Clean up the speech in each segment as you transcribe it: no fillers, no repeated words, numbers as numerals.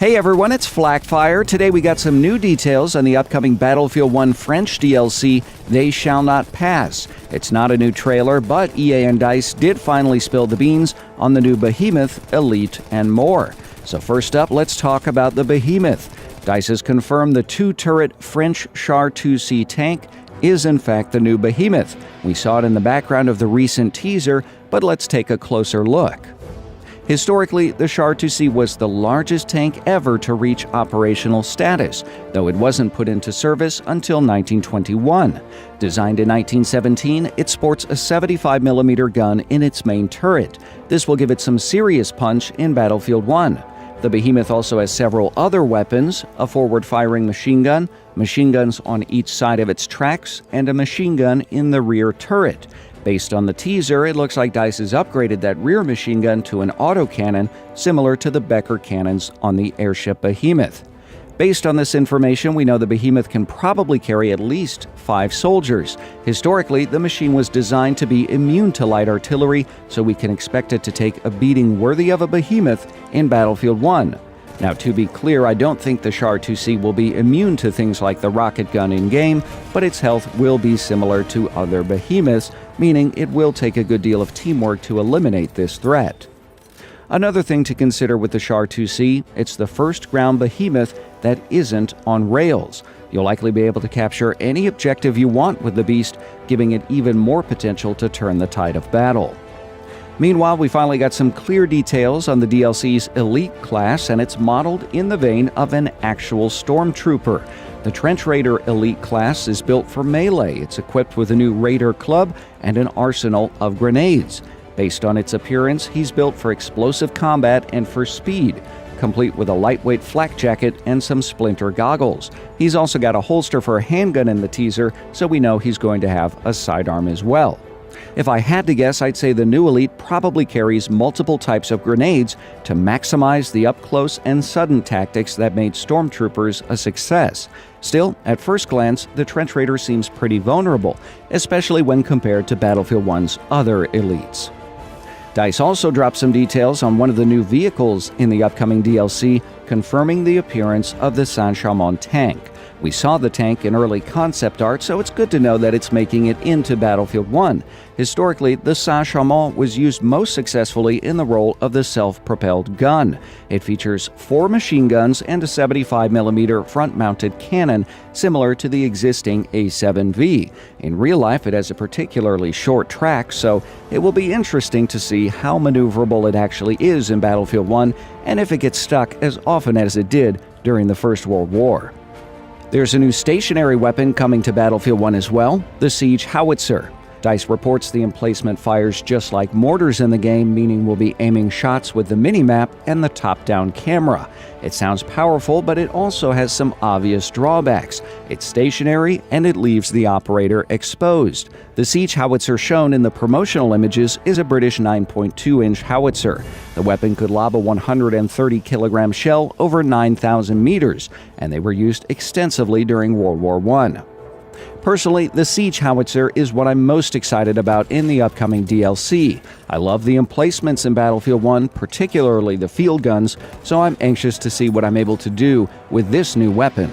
Hey everyone, it's Flakfire. Today we got some new details on the upcoming Battlefield 1 French DLC, They Shall Not Pass. It's not a new trailer, but EA and DICE did finally spill the beans on the new Behemoth, Elite, and more. So first up, let's talk about the Behemoth. DICE has confirmed the two-turret French Char 2C tank is in fact the new Behemoth. We saw it in the background of the recent teaser, but let's take a closer look. Historically, the Char 2C was the largest tank ever to reach operational status, though it wasn't put into service until 1921. Designed in 1917, it sports a 75mm gun in its main turret. This will give it some serious punch in Battlefield 1. The Behemoth also has several other weapons, a forward-firing machine gun, machine guns on each side of its tracks, and a machine gun in the rear turret. Based on the teaser, it looks like DICE has upgraded that rear machine gun to an autocannon, similar to the Becker cannons on the airship Behemoth. Based on this information, we know the Behemoth can probably carry at least 5 soldiers. Historically, the machine was designed to be immune to light artillery, so we can expect it to take a beating worthy of a Behemoth in Battlefield 1. Now, to be clear, I don't think the Char 2C will be immune to things like the rocket gun in-game, but its health will be similar to other Behemoths, meaning it will take a good deal of teamwork to eliminate this threat. Another thing to consider with the Char 2C, it's the first ground Behemoth that isn't on rails. You'll likely be able to capture any objective you want with the beast, giving it even more potential to turn the tide of battle. Meanwhile, we finally got some clear details on the DLC's Elite class, and it's modeled in the vein of an actual Stormtrooper. The Trench Raider Elite class is built for melee. It's equipped with a new Raider club and an arsenal of grenades. Based on its appearance, he's built for explosive combat and for speed, complete with a lightweight flak jacket and some splinter goggles. He's also got a holster for a handgun in the teaser, so we know he's going to have a sidearm as well. If I had to guess, I'd say the new Elite probably carries multiple types of grenades to maximize the up-close and sudden tactics that made Stormtroopers a success. Still, at first glance, the Trench Raider seems pretty vulnerable, especially when compared to Battlefield 1's other Elites. DICE also dropped some details on one of the new vehicles in the upcoming DLC, confirming the appearance of the Saint-Chamond tank. We saw the tank in early concept art, so it's good to know that it's making it into Battlefield 1. Historically, the Saint-Chamond was used most successfully in the role of the self-propelled gun. It features 4 machine guns and a 75mm front-mounted cannon, similar to the existing A7V. In real life, it has a particularly short track, so it will be interesting to see how maneuverable it actually is in Battlefield 1, and if it gets stuck as often as it did during the First World War. There's a new stationary weapon coming to Battlefield 1 as well, the Siege Howitzer. DICE reports the emplacement fires just like mortars in the game, meaning we'll be aiming shots with the minimap and the top-down camera. It sounds powerful, but it also has some obvious drawbacks. It's stationary, and it leaves the operator exposed. The Siege Howitzer shown in the promotional images is a British 9.2-inch howitzer. The weapon could lob a 130-kilogram shell over 9,000 meters, and they were used extensively during World War I. Personally, the Siege Howitzer is what I'm most excited about in the upcoming DLC. I love the emplacements in Battlefield 1, particularly the field guns, so I'm anxious to see what I'm able to do with this new weapon.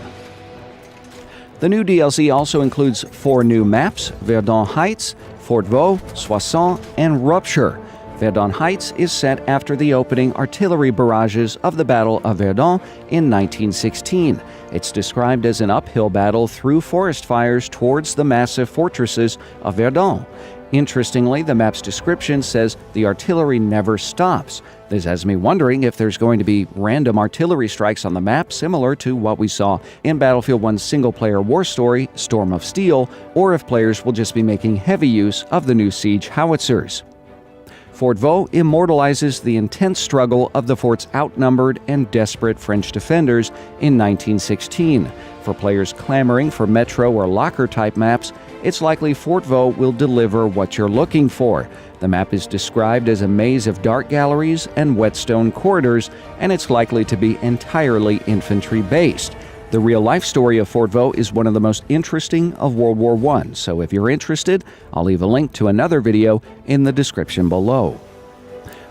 The new DLC also includes 4 new maps: Verdun Heights, Fort Vaux, Soissons, and Rupture. Verdun Heights is set after the opening artillery barrages of the Battle of Verdun in 1916. It's described as an uphill battle through forest fires towards the massive fortresses of Verdun. Interestingly, the map's description says the artillery never stops. This has me wondering if there's going to be random artillery strikes on the map similar to what we saw in Battlefield 1's single-player war story, Storm of Steel, or if players will just be making heavy use of the new Siege Howitzers. Fort Vaux immortalizes the intense struggle of the fort's outnumbered and desperate French defenders in 1916. For players clamoring for Metro or Locker-type maps, it's likely Fort Vaux will deliver what you're looking for. The map is described as a maze of dark galleries and whetstone corridors, and it's likely to be entirely infantry-based. The real-life story of Fort Vaux is one of the most interesting of World War I, so if you're interested, I'll leave a link to another video in the description below.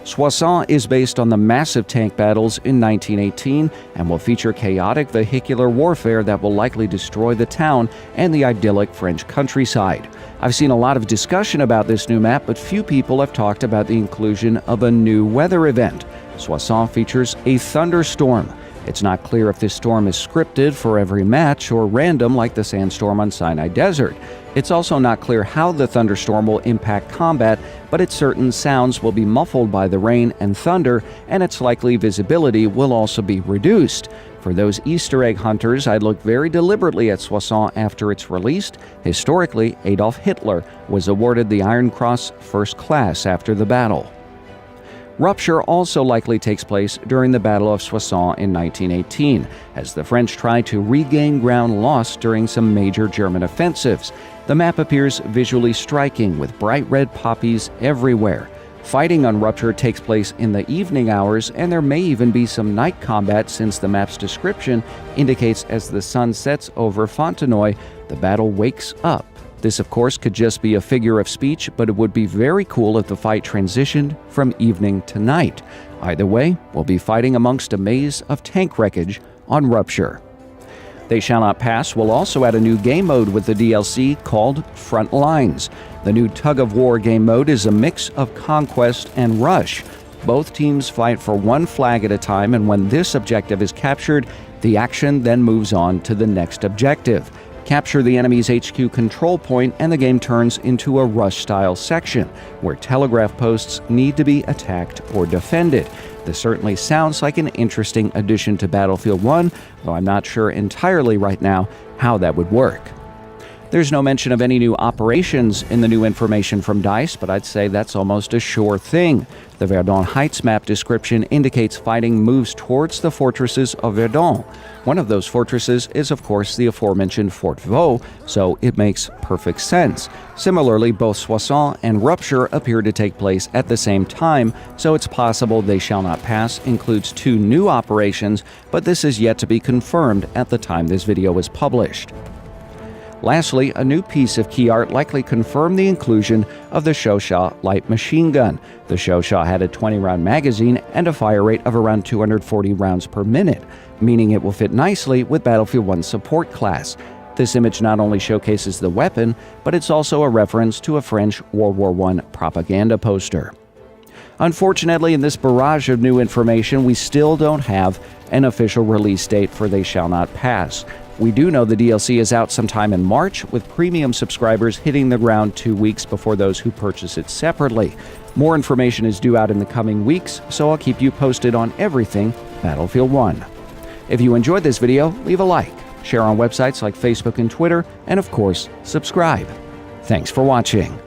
Soissons is based on the massive tank battles in 1918 and will feature chaotic vehicular warfare that will likely destroy the town and the idyllic French countryside. I've seen a lot of discussion about this new map, but few people have talked about the inclusion of a new weather event. Soissons features a thunderstorm. It's not clear if this storm is scripted for every match or random like the sandstorm on Sinai Desert. It's also not clear how the thunderstorm will impact combat, but its certain sounds will be muffled by the rain and thunder, and its likely visibility will also be reduced. For those Easter egg hunters, I'd look very deliberately at Soissons after it's released. Historically, Adolf Hitler was awarded the Iron Cross First Class after the battle. Rupture also likely takes place during the Battle of Soissons in 1918, as the French try to regain ground lost during some major German offensives. The map appears visually striking, with bright red poppies everywhere. Fighting on Rupture takes place in the evening hours, and there may even be some night combat since the map's description indicates as the sun sets over Fontenoy, the battle wakes up. This, of course, could just be a figure of speech, but it would be very cool if the fight transitioned from evening to night. Either way, we'll be fighting amongst a maze of tank wreckage on Rupture. They Shall Not Pass will also add a new game mode with the DLC called Front Lines. The new tug-of-war game mode is a mix of conquest and rush. Both teams fight for one flag at a time, and when this objective is captured, the action then moves on to the next objective. Capture the enemy's HQ control point, and the game turns into a rush-style section, where telegraph posts need to be attacked or defended. This certainly sounds like an interesting addition to Battlefield 1, though I'm not sure entirely right now how that would work. There's no mention of any new operations in the new information from DICE, but I'd say that's almost a sure thing. The Verdun Heights map description indicates fighting moves towards the fortresses of Verdun. One of those fortresses is, of course, the aforementioned Fort Vaux, so it makes perfect sense. Similarly, both Soissons and Rupture appear to take place at the same time, so it's possible They Shall Not Pass includes two new operations, but this is yet to be confirmed at the time this video was published. Lastly, a new piece of key art likely confirmed the inclusion of the Shosha light machine gun. The Shosha had a 20-round magazine and a fire rate of around 240 rounds per minute, meaning it will fit nicely with Battlefield 1's support class. This image not only showcases the weapon, but it's also a reference to a French World War I propaganda poster. Unfortunately, in this barrage of new information, we still don't have an official release date for They Shall Not Pass. We do know the DLC is out sometime in March, with premium subscribers hitting the ground 2 weeks before those who purchase it separately. More information is due out in the coming weeks, so I'll keep you posted on everything Battlefield 1. If you enjoyed this video, leave a like, share on websites like Facebook and Twitter, and of course, subscribe. Thanks for watching.